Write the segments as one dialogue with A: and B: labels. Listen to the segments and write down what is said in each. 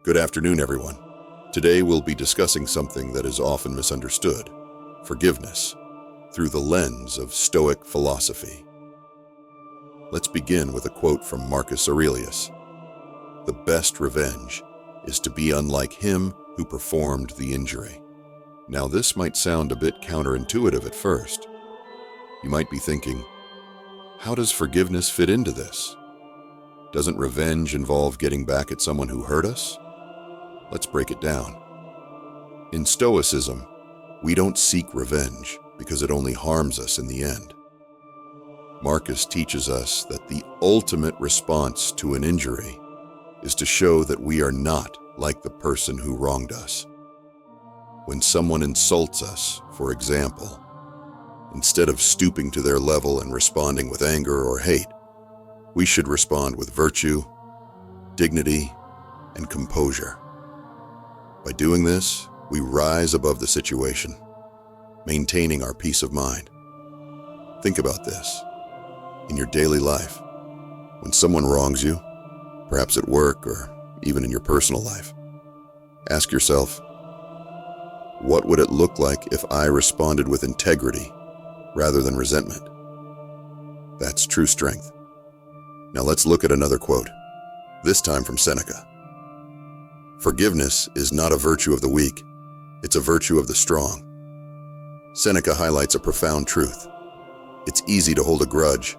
A: Good afternoon, everyone. Today we'll be discussing something that is often misunderstood, forgiveness, through the lens of Stoic philosophy. Let's begin with a quote from Marcus Aurelius. "The best revenge is to be unlike him who performed the injury." Now, this might sound a bit counterintuitive at first. You might be thinking, how does forgiveness fit into this? Doesn't revenge involve getting back at someone who hurt us? Let's break it down. In Stoicism, we don't seek revenge because it only harms us in the end. Marcus teaches us that the ultimate response to an injury is to show that we are not like the person who wronged us. When someone insults us, for example, instead of stooping to their level and responding with anger or hate, we should respond with virtue, dignity, and composure. By doing this, we rise above the situation, maintaining our peace of mind. Think about this. In your daily life, when someone wrongs you, perhaps at work or even in your personal life, ask yourself, what would it look like if I responded with integrity rather than resentment? That's true strength. Now let's look at another quote, this time from Seneca. "Forgiveness is not a virtue of the weak, it's a virtue of the strong." Seneca highlights a profound truth. It's easy to hold a grudge,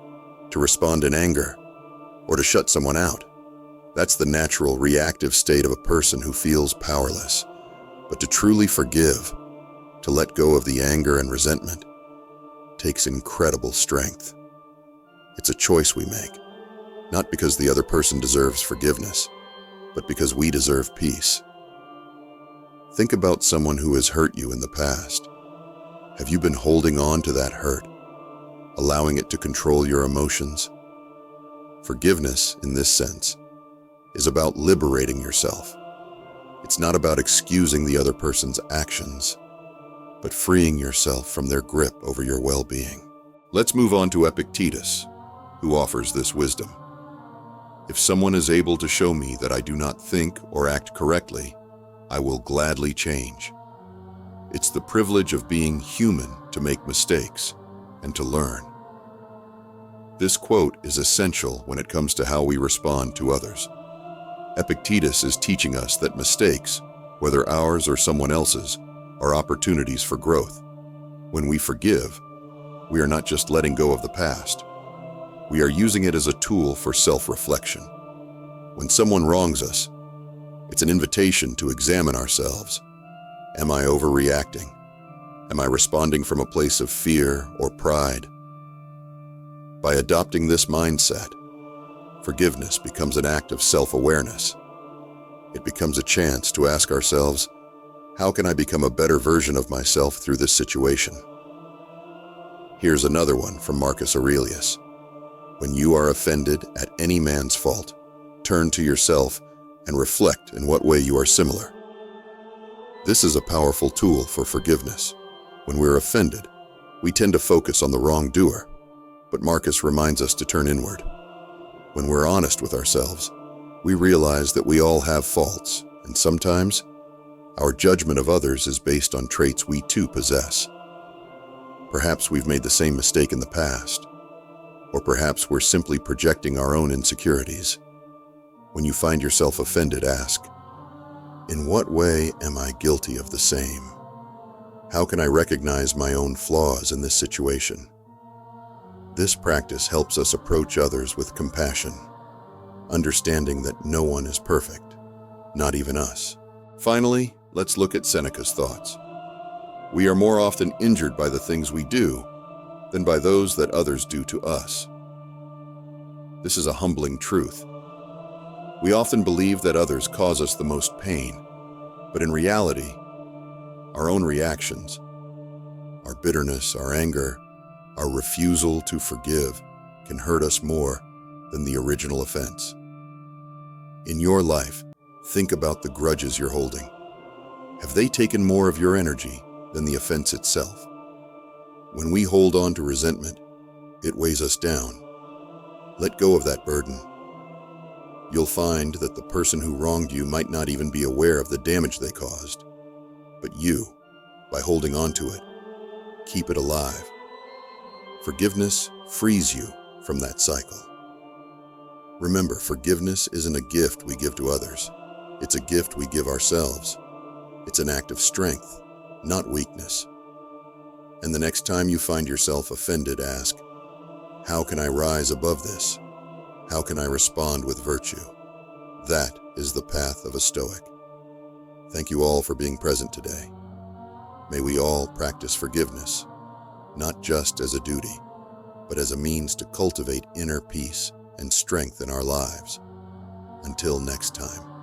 A: to respond in anger, or to shut someone out. That's the natural, reactive state of a person who feels powerless. But to truly forgive, to let go of the anger and resentment, takes incredible strength. It's a choice we make, not because the other person deserves forgiveness, but because we deserve peace. Think about someone who has hurt you in the past. Have you been holding on to that hurt, allowing it to control your emotions? Forgiveness, in this sense, is about liberating yourself. It's not about excusing the other person's actions, but freeing yourself from their grip over your well-being. Let's move on to Epictetus, who offers this wisdom. "If someone is able to show me that I do not think or act correctly, I will gladly change. It's the privilege of being human to make mistakes and to learn." This quote is essential when it comes to how we respond to others. Epictetus is teaching us that mistakes, whether ours or someone else's, are opportunities for growth. When we forgive, we are not just letting go of the past. We are using it as a tool for self-reflection. When someone wrongs us, it's an invitation to examine ourselves. Am I overreacting? Am I responding from a place of fear or pride? By adopting this mindset, forgiveness becomes an act of self-awareness. It becomes a chance to ask ourselves, how can I become a better version of myself through this situation? Here's another one from Marcus Aurelius. "When you are offended at any man's fault, turn to yourself and reflect in what way you are similar." This is a powerful tool for forgiveness. When we're offended, we tend to focus on the wrongdoer, but Marcus reminds us to turn inward. When we're honest with ourselves, we realize that we all have faults, and sometimes our judgment of others is based on traits we too possess. Perhaps we've made the same mistake in the past, or perhaps we're simply projecting our own insecurities. When you find yourself offended, ask, in what way am I guilty of the same? How can I recognize my own flaws in this situation? This practice helps us approach others with compassion, understanding that no one is perfect, not even us. Finally, let's look at Seneca's thoughts. We are more often injured by the things we do than by those that others do to us. This is a humbling truth. We often believe that others cause us the most pain, but in reality, our own reactions, our bitterness, our anger, our refusal to forgive can hurt us more than the original offense. In your life, think about the grudges you're holding. Have they taken more of your energy than the offense itself? When we hold on to resentment, it weighs us down. Let go of that burden. You'll find that the person who wronged you might not even be aware of the damage they caused. But you, by holding on to it, keep it alive. Forgiveness frees you from that cycle. Remember, forgiveness isn't a gift we give to others. It's a gift we give ourselves. It's an act of strength, not weakness. And the next time you find yourself offended, ask, how can I rise above this? How can I respond with virtue? That is the path of a Stoic. Thank you all for being present today. May we all practice forgiveness, not just as a duty, but as a means to cultivate inner peace and strength in our lives. Until next time.